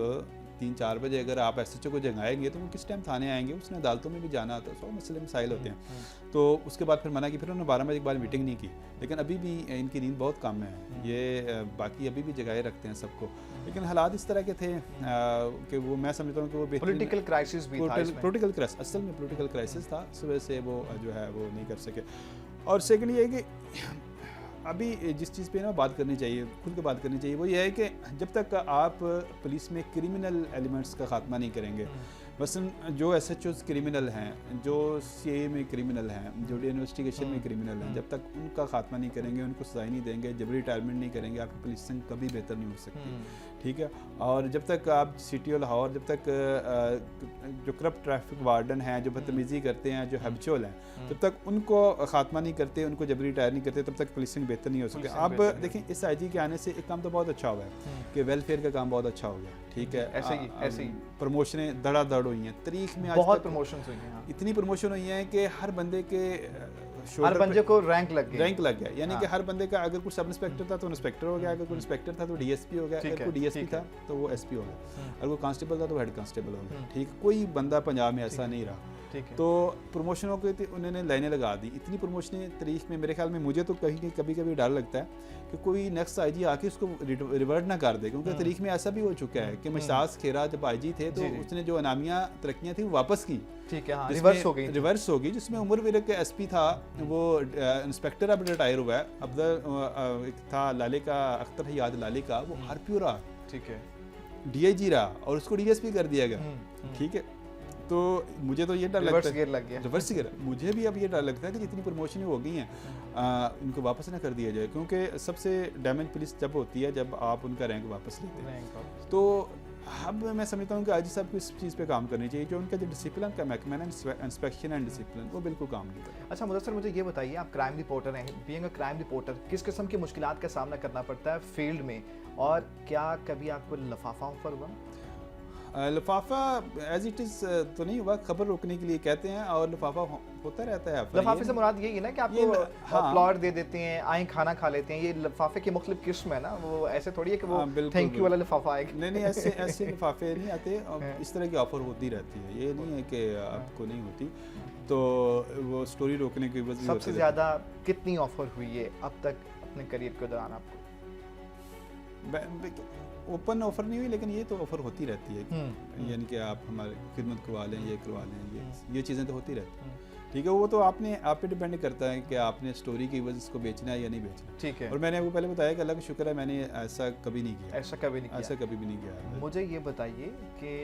3-4 बजे अगर आप SHO को जगाएंगे तो वो किस टाइम थाने आएंगे, उसने अदालतों में भी जाना होता है, 100 मसले मसाइल होते हैं। तो उसके बाद फिर मना की, फिर उन्होंने 12 बजे के बाद मीटिंग नहीं की। लेकिन अभी भी इनकी नींद बहुत कम है, ये बाकी अभी भी जगाए रखते हैं सबको। लेकिन हालात इस तरह के थे कि वो, मैं समझता हूँ कि वो पॉलिटिकल क्राइसिस भी था, पॉलिटिकल क्राइसिस, असल में पॉलिटिकल क्राइसिस था, इस वजह से वो जो है वो नहीं कर सके। और सेकंड ये है कि अभी जिस चीज़ पे ना बात करनी चाहिए, खुल के बात करनी चाहिए, वो ये है कि जब तक आप पुलिस में क्रिमिनल एलिमेंट्स का खात्मा नहीं करेंगे, मसलन जो SHOs क्रिमिनल हैं, जो CA में क्रिमिनल हैं, जो इन्वेस्टिगेशन में क्रिमिनल हैं, जब तक उनका खात्मा नहीं करेंगे, उनको सजाएं नहीं देंगे, जबरी रिटायरमेंट नहीं करेंगे, आपकी पुलिसिंग कभी बेहतर नहीं हो सकती। ठीक है। और जब तक आप CTO लाहौर, जब तक जो करप्ट ट्रैफिक वार्डन हैं, जो बदतमीज़ी करते हैं, जो हैबिचुअल हैं, जब तक उनको खात्मा नहीं करते, उनको जबरी रिटायर नहीं करते, तब तक पुलिसिंग बेहतर नहीं हो सकती। अब देखें इस IG के आने से एक काम तो बहुत अच्छा हुआ है कि वेलफेयर का काम बहुत अच्छा हो गया। ठीक है, ऐसे ही प्रमोशनें धड़ाधड़ हुई हैं तारीख में, बहुत प्रमोशन हुई हैं, इतनी प्रमोशन हुई हैं कि हर बंदे के हर बंदे को रैंक लग गया। यानी कि हर बंदे का अगर कुछ सब इंस्पेक्टर था तो इंस्पेक्टर हो गया, अगर कोई इंस्पेक्टर था तो DSP हो गया, अगर कोई DSP था तो वो SP हो गया, अगर कोई कांस्टेबल था तो हेड कांस्टेबल हो गया। ठीक, कोई बंदा पंजाब में ऐसा नहीं रहा। तो प्रमोशनों के उन्होंने लाइनें लगा दी, इतनी प्रमोशनें तारीख में। मेरे ख्याल में मुझे तो कभी कभी डर लगता है कि कोई नेक्स्ट IG आके उसको रिवर्ट ना कर दे, क्योंकि तारीख में ऐसा भी हो चुका है कि मशाज खेरा जब IG थे तो उसने जो अनामिया तरक्कियाँ थी वो वापस की। ठीक है, हाँ, रिवर्स हो गई, जिसमें उमर विरक के SP था, वो इंस्पेक्टर अब रिटायर हुआ है। अब था लाले का, अख्तर हयात लाले का, वो RPO रहा, ठीक है, DIG रहा और उसको DSP कर दिया गया। ठीक है, तो मुझे तो ये डर लगता है, रिवर्स गियर मुझे भी अब ये डर लगता है कि जितनी प्रमोशनें हो गई हैं इनको वापस ना कर दिया जाए, क्योंकि सबसे डैमेज पुलिस जब होती है जब आप उनका रैंक वापस लेते हैं। तो अब मैं समझता हूँ कि आईजी साहब को इस चीज़ पे काम करनी चाहिए, जो उनका जो डिसिप्लिन का महकमा है ना, इंस्पेक्शन एंड डिसिप्लिन, वो बिल्कुल काम नहीं कर रहा। अच्छा मुदस्सर, मुझे ये बताइए, आप क्राइम रिपोर्टर हैं, बीइंग अ क्राइम रिपोर्टर किस किस्म की मुश्किलात का सामना करना पड़ता है फील्ड में, और क्या कभी आपको लफाफा ऑफर हुआ? लिफाफा एज इट इज़ तो नहीं हुआ, खबर रोकने के लिए कहते हैं, और लिफाफा होता रहता है। लिफाफे से मुराद यही है ना कि आपको हाँ, प्लॉट दे देते हैं, आए खाना खा लेते हैं, ये लिफाफे की मुख्तलिफ किस्म है ना, वो ऐसे थोड़ी है कि वो थैंक यू वाला लिफाफा आएगा। नहीं, ऐसे लिफाफे नहीं आते, इस तरह की ऑफर होती रहती है, ये नहीं है कि आपको नहीं होती। तो वो स्टोरी रोकने की वजह से सबसे ज़्यादा कितनी ऑफर हुई है अब तक अपने करियर के दौरान आपको? ओपन ऑफर नहीं हुई, लेकिन ये तो ऑफर होती रहती है, यानी कि आप हमारे खिदमत करवा लें, ये करवा लें, ये चीज़ें तो होती रहती हैं। ठीक है, वो तो आप पे डिपेंड करता है कि आपने स्टोरी की वजह से इसको बेचना है या नहीं बेचना। ठीक है। और मैंने आपको पहले बताया कि अल्लाह का शुक्र है, मैंने ऐसा कभी नहीं किया। ऐसा कभी भी नहीं किया। मुझे ये बताइए कि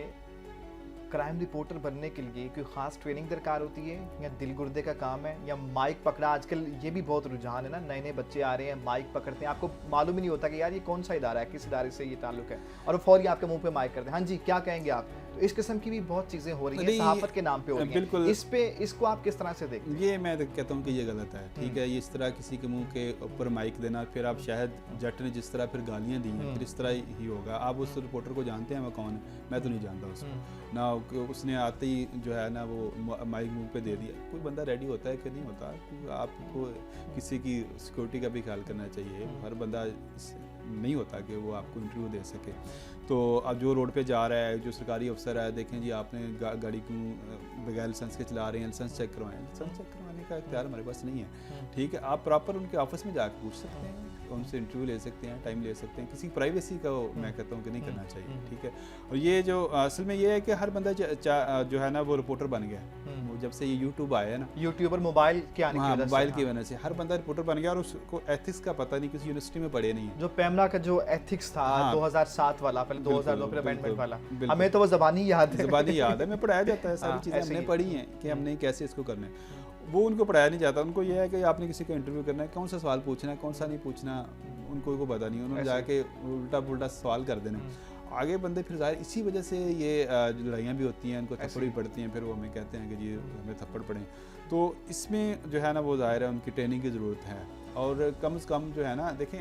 क्राइम रिपोर्टर बनने के लिए कोई ख़ास ट्रेनिंग दरकार होती है, या दिल गुर्दे का काम है, या माइक पकड़ा? आजकल ये भी बहुत रुझान है ना, नए नए बच्चे आ रहे हैं, माइक पकड़ते हैं, आपको मालूम ही नहीं होता कि यार ये कौन सा इदारा है, किस इदारे से ये ताल्लुक है, और फौरी आपके मुंह पे माइक करते हैं, हाँ जी क्या कहेंगे आप? तो इस किस्म की भी बहुत चीज़ें हो रही हैं, सहाफ़त के नाम पे हो रही हैं। इसको आप किस तरह से देखते हैं? ये मैं कहता हूँ कि ये गलत है। ठीक है, ये इस तरह किसी के मुंह के ऊपर माइक देना, फिर आप शायद जट ने जिस तरह फिर गालियाँ दी हैं, फिर इस तरह ही होगा। आप उस रिपोर्टर को जानते हैं, वो कौन है? मैं तो नहीं जानता उसको ना, उसने आते ही जो है ना वो माइक मुंह पे दे दिया। कोई बंदा रेडी होता है कि नहीं होता? आपको किसी की सिक्योरिटी का भी ख्याल करना चाहिए। हर बंदा नहीं होता कि वो आपको इंटरव्यू दे सके। तो अब जो रोड पे जा रहा है, जो सरकारी अफसर है, देखें जी आपने गाड़ी क्यों बगैर लाइसेंस के चला रहे हैं, लाइसेंस चेक करवाएं। लाइसेंस चेक करवाने का इख्तियार हमारे पास नहीं है। ठीक है, आप प्रॉपर उनके ऑफिस में जाकर पूछ सकते हैं, उनसे इंटरव्यू ले सकते हैं, टाइम ले सकते हैं। किसी प्राइवेसी का मैं कहता हूँ कि नहीं करना चाहिए। ठीक है, और ये जो असल में ये है कि हर बंदा जो है ना वो रिपोर्टर बन गया। वो जब से ये यूट्यूब आया है ना, यूट्यूब और मोबाइल के आने की वजह से, मोबाइल की वजह से हर बंदा रिपोर्टर बन गया, और उसको एथिक्स का पता नहीं, किसी यूनिवर्सिटी में पढ़े नहीं है। जो पैमला का जो एथिक्स था 2007 वाला, पहले 2002 फिर अमेंडमेंट वाला, हमें तो वो ज़बानी याद है, हमें पढ़ाया जाता है, सारी चीज़ें हमने पढ़ी हैं कि हमने कैसे इसको करना है। वो उनको पढ़ाया नहीं जाता। उनको ये है कि आपने किसी को इंटरव्यू करना है, कौन सा सवाल पूछना है, कौन सा नहीं पूछना, उनको को पता नहीं। उन्होंने जाके उल्टा पुल्टा सवाल कर देना। आगे बंदे फिर ज़ाहिर इसी वजह से ये लड़ाइयाँ भी होती हैं, उनको थप्पड़ भी पड़ती हैं, फिर वो हमें कहते हैं कि जी हमें थप्पड़ पड़े। तो इसमें जो है ना वो ज़ाहिर है उनकी ट्रेनिंग की ज़रूरत है, और कम से कम जो है ना देखें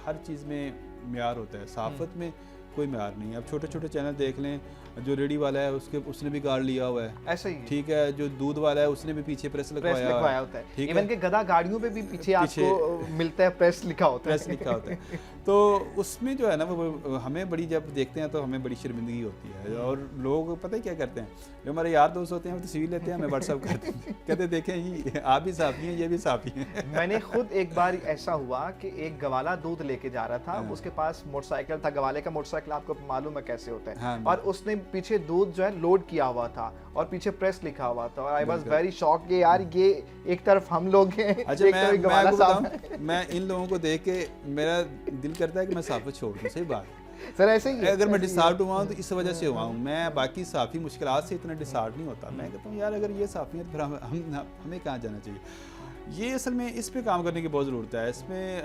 हर चीज़ में म्यार होता है, सहाफ़त में कोई म्यार नहीं है। अब छोटे छोटे चैनल देख लें, जो रेडी वाला है उसने भी कार्ड लिया हुआ है, ऐसा ही। ठीक है, जो दूध वाला है उसने भी पीछे प्रेस लिखवाया होता है। ठीक है, इवन के गधा गाड़ियों पे भी पीछे आपको मिलता है प्रेस लिखा होता है। तो उसमें जो है ना वो हमें बड़ी, जब देखते हैं तो हमें बड़ी शर्मिंदगी होती है। और लोग पता है क्या करते हैं, जो हमारे यार दोस्त होते हैं वो तस्वीर लेते हैं, हमें व्हाट्सअप करते हैं, कहते देखें ये आप भी साफी हैं, ये भी साफी हैं। मैंने खुद एक बार ऐसा हुआ कि एक गवाला दूध लेके जा रहा था, उसके पास मोटरसाइकिल था, गवाले का मोटरसाइकिल आपको मालूम है कैसे होता है, और उसने पीछे दूध जो है लोड किया हुआ था और पीछे प्रेस लिखा हुआ था, और आई वाज वेरी शॉक कि यार ये एक तरफ हम लोग हैं, एक तरफ गवाला साहब। मैं इन लोगों को देख के मेरा दिल करता है कि मैं साफत छोड़ दूं। सही बात सर, ऐसे ही अगर मैं डिसार्ट हुआ हूँ तो इस वजह से हुआ हूँ। मैं बाकी साफ़ी मुश्किलात से इतना डिसार्ट नहीं होता। मैं कहता हूँ यार अगर ये साफ़ी है तो फिर हमें कहाँ जाना चाहिए। ये असल में इस पे काम करने की बहुत ज़रूरत है। इसमें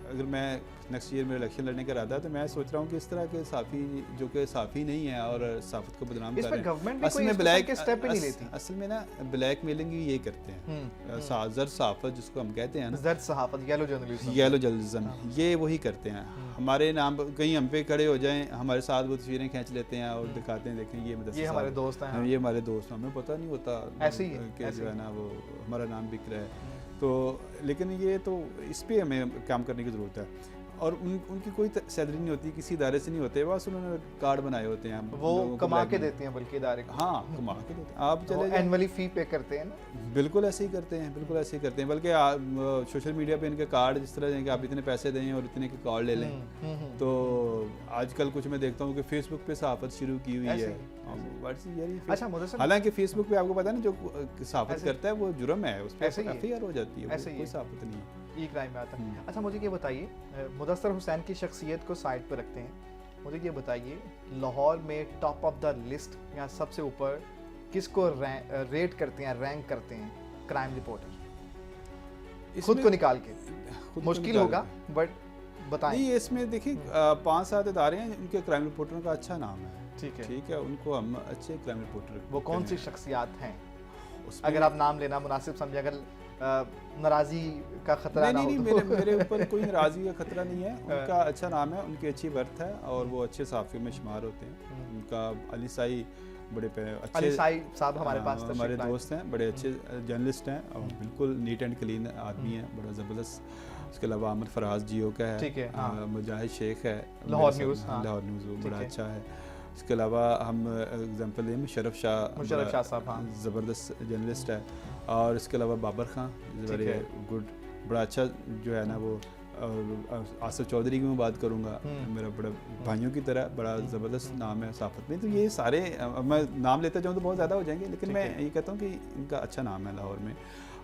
अगर मैं नेक्स्ट ईयर में इलेक्शन लड़ने का इरादा है तो मैं सोच रहा हूँ कि इस तरह के साफ़ी जो कि साफ़ी नहीं है और साफ़त को बदनाम कर रहे हैं, असल में ब्लैक स्टेप ही नहीं लेती। असल में ना ब्लैक मेलिंग ये करते हैं, ज़र सहाफ़त जिसको हम कहते हैं ना, ज़र सहाफ़त, येलो जर्नलिज्म, ये वही करते हैं। हमारे नाम कहीं हम पे खड़े हो जाएं, हमारे साथ वो तस्वीरें खींच लेते हैं और दिखाते हैं, देखें ये हमारे दोस्त हैं, ये हमारे दोस्त हैं। हमें पता नहीं होता ऐसे ही कि जो है ना वो हमारा नाम बिक रहा है। तो लेकिन ये तो इस पे हमें काम करने की ज़रूरत है। और उनकी कोई सैलरी नहीं होती, किसी इदारे से नहीं होते, बस उन्होंने कार्ड बनाए होते हैं, वो कमा के देते हैं, बल्कि इदारे को। हाँ, कमा के देते हैं। आप चले एनुअली फी पे करते हैं ना, बिल्कुल ऐसे ही करते हैं, बिल्कुल ऐसे ही करते हैं। बल्कि सोशल मीडिया पे इनके कार्ड जिस तरह कि आप इतने पैसे दें और इतने के कार्ड ले लें। तो आजकल कुछ मैं देखता हूँ कि फेसबुक पे सहाफ़त शुरू की हुई है। अच्छा, हालांकि फेसबुक पे आपको पता है ना जो सहाफ़त करता है वो जुर्म है, उस पर FIR हो जाती है, कोई सहाफ़त नहीं है, ई क्राइम में आता है। अच्छा, मुझे ये बताइए, मुदस्सर हुसैन की शख्सियत को साइड पर रखते हैं, मुझे ये बताइए लाहौर में टॉप ऑफ द लिस्ट या सबसे ऊपर किसको रेट करते हैं, रैंक करते हैं क्राइम रिपोर्टर खुद को निकाल के? मुश्किल होगा बट बताएं। नहीं, इसमें देखिए 5-7 इदारे हैं, उनके क्राइम रिपोर्टरों का अच्छा नाम है। ठीक है, उनको हम अच्छे क्राइम रिपोर्टर। वो कौन सी शख्सियात हैं, उसमें अगर आप नाम लेना मुनासिब समझे, अगर नाराज़ी का खतरा ना हो नहीं, तो? मेरे ऊपर कोई नाराज़गी का खतरा नहीं है। उनका अच्छा नाम है, उनकी अच्छी वर्थ है और वो अच्छे सहाफ़ियों में शुमार होते हैं। उनका अली साई बड़े अच्छे, अली साई साहब हमारे पास हमारे दोस्त हैं, बड़े अच्छे जर्नलिस्ट हैं और बिल्कुल नीट एंड क्लीन आदमी हैं, बड़ा ज़बरदस्त। उसके अलावा अहमद फराज जियो का है, ठीक है, हाँ। मुजाहिद शेख है, लाहौर न्यूज़, लाहौर न्यूज़, वो बड़ा ठीक है। अच्छा है। इसके अलावा हम एग्जांपल लें मुशर्रफ शाह साहब, हाँ। ज़बरदस्त जर्नलिस्ट है। और इसके अलावा बाबर खां वेरी गुड, बड़ा अच्छा जो है ना वो। और आसिफ चौधरी की मैं बात करूँगा, मेरा बड़ा भाइयों की तरह बड़ा ज़बरदस्त नाम है साफ़त में। तो ये सारे मैं नाम लेता जाऊँ तो बहुत ज़्यादा हो जाएंगे, लेकिन मैं ये कहता हूँ कि इनका अच्छा नाम है लाहौर में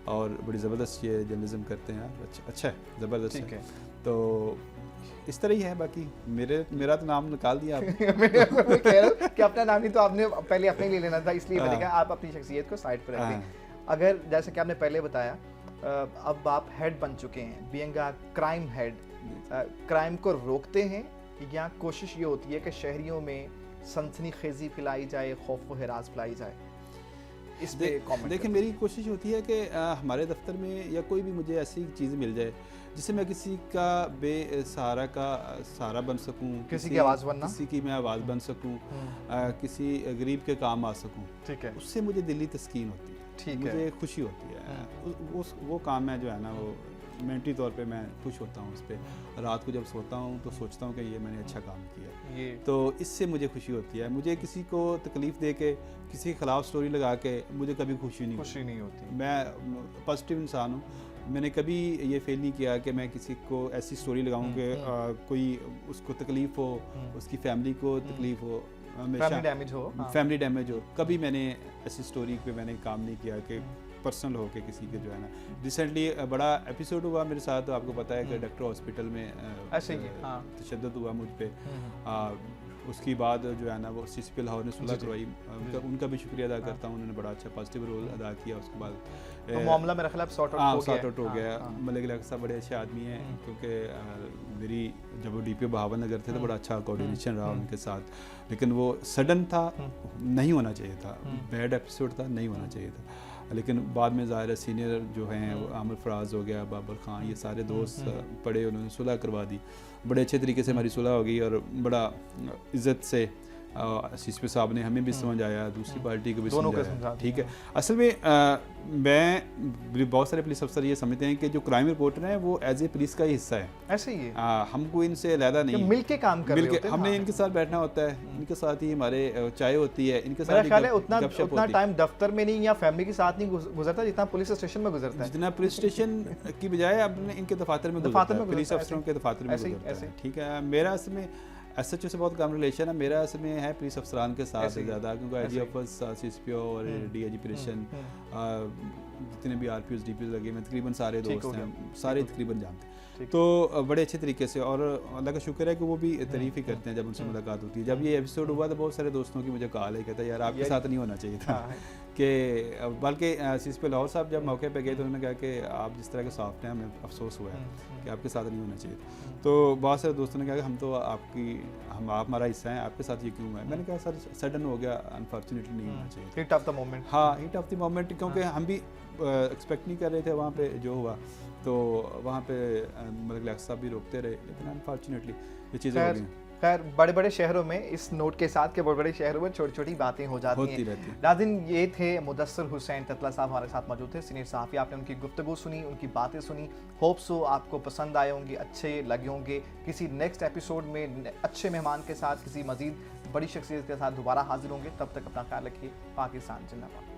और बड़ी ज़बरदस्त ये जर्नलिज्म करते हैं। अच्छा है, ज़बरदस्त है। तो इस तरह ही है। बाकी मेरा तो नाम निकाल दिया आपने। मैं कह रहा हूँ कि अपना नाम नहीं तो आपने पहले अपने ले लेना था, इसलिए मैंने कहा आप अपनी शख्सियत को साइड पर रखें। अगर जैसे कि आपने पहले बताया, अब आप हेड बन चुके हैं, being a crime head, crime को रोकते हैं या कोशिश ये होती है कि शहरियों में सनसनीखेज़ी फैलाई जाए, खौफ व हिरास फैलाई जाए? इस पे कमेंट देखिए, मेरी कोशिश होती है कि हमारे दफ्तर में या कोई भी मुझे ऐसी चीज़ मिल जाए जिससे मैं किसी का बेसहारा का सहारा बन सकूं, किसी की आवाज़ बनना, किसी की मैं आवाज़ बन सकूं, किसी गरीब के काम आ सकूं, ठीक है, उससे मुझे दिली तस्कीन होती है, ठीक है, मुझे खुशी होती है। वो काम है जो है ना, वो मेंटली तौर पे मैं खुश होता हूँ उस पर। रात को जब सोता हूँ तो सोचता हूँ कि ये मैंने अच्छा काम किया, तो इससे मुझे खुशी होती है। मुझे किसी को तकलीफ़ दे के, किसी के ख़िलाफ़ स्टोरी लगा के मुझे कभी खुशी नहीं होती। मैं पॉजिटिव इंसान हूँ, मैंने कभी ये फेल नहीं किया कि मैं किसी को ऐसी स्टोरी लगाऊं कि कोई उसको तकलीफ़ हो, उसकी फैमिली को तकलीफ़ हो, फैमिली डैमेज हो। कभी मैंने ऐसी स्टोरी पे मैंने काम नहीं किया कि पर्सनल हो के किसी के जो है ना। रिसेंटली बड़ा एपिसोड हुआ मेरे साथ, तो आपको पता है कि डॉक्टर हॉस्पिटल में तशद्दुद हुआ मुझ पर। उसके बाद जो है ना वो CCP लाहौर ने सुलह करवाई, उनका भी शुक्रिया अदा करता हूँ। उन्होंने बड़ा अच्छा पॉजिटिव रोल अदा किया। उसके बाद तो मामला मेरा ख्याल सॉर्ट आउट हो गया। मलिक लक साहब बड़े अच्छे आदमी हैं, क्योंकि मेरी जब वो DPO बहावन नगर थे तो बड़ा अच्छा कोऑर्डिनेशन रहा उनके साथ। लेकिन वो सडन था, नहीं होना चाहिए था, बैड एपिसोड था, नहीं होना चाहिए था। लेकिन बाद में ज़ाहिर है सीनियर जो हैं, वो आमिर फराज हो गया, बाबर खान, ये सारे दोस्त पड़े, उन्होंने सुलह करवा दी। बड़े अच्छे तरीके से हमारी सुलह हो गई और बड़ा इज़्ज़त से CCP साहब ने हमें भी समझ आया, दूसरी पार्टी को भी समझ आया। ठीक है, असल में मैं बहुत सारे पुलिस अफसर ये समझते हैं कि जो क्राइम रिपोर्टर हैं वो एज ए पुलिस का ही हिस्सा है। ऐसे ही है, हमको इनसे अलहदा नहीं, मिल के काम कर रहे होते हैं। हमने इनके साथ बैठना होता है, इनके साथ ही हमारे चाय होती है, इनके साथ मेरा ख्याल है उतना टाइम दफ्तर में नहीं या फैमिली के साथ नहीं गुजरता जितना पुलिस स्टेशन में गुजरता है। जितना पुलिस स्टेशन की बजाय अपने इनके दफातर में गुजरता है, पुलिस अफसरों के दफातर में गुजरता है। ठीक है, मेरा इसमें SHO से बहुत कम रिलेशन है, मेरा इसमें है पुलिस अफसरान के साथ ज़्यादा, क्योंकि IG ऑफिस, CSPO और DIG ऑपरेशन, जितने भी RPOs DPOs लगे में तकरीबन सारे दोस्त हैं, सारे तकरीबन जानते हैं। तो बड़े अच्छे तरीके से, और अल्लाह का शुक्र है कि वो भी तारीफ़ ही करते हैं जब उनसे मुलाकात होती है। जब ये एपिसोड हुआ तो बहुत सारे दोस्तों की मुझे कॉल है, कहता है यार आपके साथ नहीं होना चाहिए था कि, बल्कि CSP लाहौर साहब जब मौके पे गए तो उन्होंने कहा कि आप जिस तरह के सॉफ्ट हैं, हमें अफसोस हुआ है कि आपके साथ नहीं होना चाहिए था। तो बहुत सारे दोस्तों ने कहा कि हम तो आप हमारा हिस्सा हैं, आपके साथ ये क्यों हुआ है? मैंने कहा सर सडन हो गया, अनफॉर्चुनेटली नहीं होना चाहिए। हिट ऑफ द मोमेंट, हाँ, हिट ऑफ द मोमेंट, क्योंकि हम भी एक्सपेक्ट नहीं कर रहे थे वहाँ पे जो हुआ, तो वहाँ पे मलिक लक साहब भी रोकते रहे, लेकिन अनफॉर्चुनेटली ये चीज़ें हो गई। खैर, बड़े बड़े शहरों में इस नोट के साथ के बड़े बड़े शहरों में छोटी छोटी बातें हो जाती हैं। नाज़रीन, ये थे मुदस्सिर हुसैन ततला साहब हमारे साथ मौजूद थे, सीनियर सहाफ़ी। आपने उनकी गुफ्तगू सुनी, उनकी बातें सुनी, होप सो आपको पसंद आए होंगे, अच्छे लगे होंगे। किसी नेक्स्ट एपिसोड में अच्छे मेहमान के साथ, किसी मज़ीद बड़ी शख्सियत के साथ दोबारा हाजिर होंगे। तब तक अपना ख्याल रखिए। पाकिस्तान जिंदाबाद।